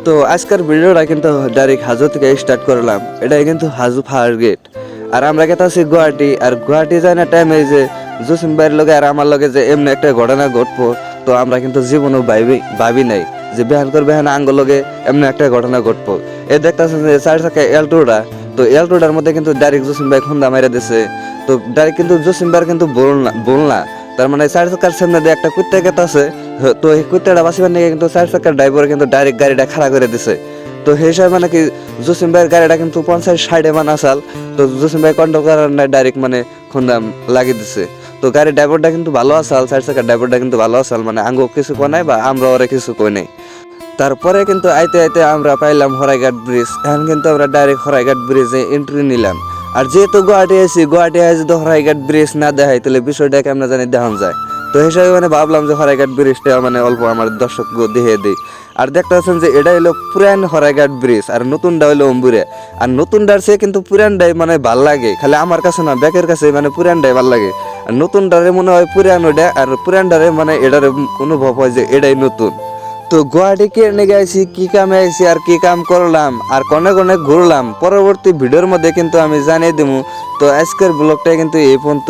তো আজকের ভিডিওটা কিন্তু ডাইরেক্ট হাজো থেকে স্টার্ট করলাম। এটাই কিন্তু হাজো ফায়ার গেট। আর আমরা গেতে আছি গুয়াহাটি। আর গুয়াহাটি যায় না টাইমে যে জসিম ভাইয়ের লগে আর আমার লগে যে এমনি একটা ঘটনা ঘটবো, তো আমরা কিন্তু জীবনেও ভাবি নাই যে বেহান আঙ্গ লগে এমনি একটা ঘটনা ঘটবো। এই দেখতেছেন যে 4 চাকা এলটোটা, তো এলটোটার মধ্যে কিন্তু ডাইরেক্ট জসিম ভাই খুন্দা মাইরা দিছে। তো ডাইরেক্ট কিন্তু জসিম ভাইয়ের কিন্তু বল না, তার মানে 4 চাকার সামনে দিয়ে একটা কুত্তা গেতে আছে। তো এই কুত্তাটা বাঁচিবার নিয়ে কিন্তু 4 চাকার ড্রাইভার কিন্তু ডাইরেক্ট গাড়িটা খাড়া করে দিছে। তো সেই সময় মানে কি জসিম ভাইয়ের গাড়িটা কিন্তু 50-60 মান আসাল। তো জসিম ভাই কন্ট্রোল করার নাই ডাইরেক্ট মানে খুন্দা লাগিয়ে দিছে। তো গাড়ির ড্রাইভারটা কিন্তু ভালো আসাল, 4 চাকার ড্রাইভারটা কিন্তু ভালো আসাল, মানে আঙ্গো কিছু কয় নাই বা আমরা ওরে কিছু কই নাই। তারপরে কিন্তু আইতে আইতে আমরা পাইলাম হরাইঘাট ব্রিজ। এখন কিন্তু আমরা ডাইরেক্ট হরাইঘাট ব্রিজে এন্ট্রি নিলাম। আর যেহেতু গুয়াহাটি আছি যদি হরাইঘাট ব্রিজ না দেখাই তাহলে বিষয়টা কেমন জানি দেখান যায়। তো হিসাবে মানে ভাবলাম যে হরাইঘাট ব্রিজটা মানে অল্প আমার দর্শক দেখে দিই। আর দেখতে পাচ্ছেন যে এটা হলো পুরান হরাইঘাট ব্রিজ আর নতুনটা হলো অম্বুরে। আর নতুনটার চেয়ে কিন্তু পুরানটাই মানে ভাল লাগে, খালি আমার কাছে না ব্যাকের কাছে মানে পুরানটাই ভাল লাগে। আর নতুনটারে মনে হয় পুরান ওটা, আর পুরানটারে মানে এটার অনুভব হয় যে এটাই নতুন। তো গুয়াহাটি কে নিয়ে গেছি, কি কামে আইছি আর কি কাম করলাম আর কনে কনে ঘুরলাম পরবর্তী ভিডিওর মধ্যে কিন্তু আমি জানিয়ে দেবো। তো আজকের ব্লগটা কিন্তু এই পর্যন্ত।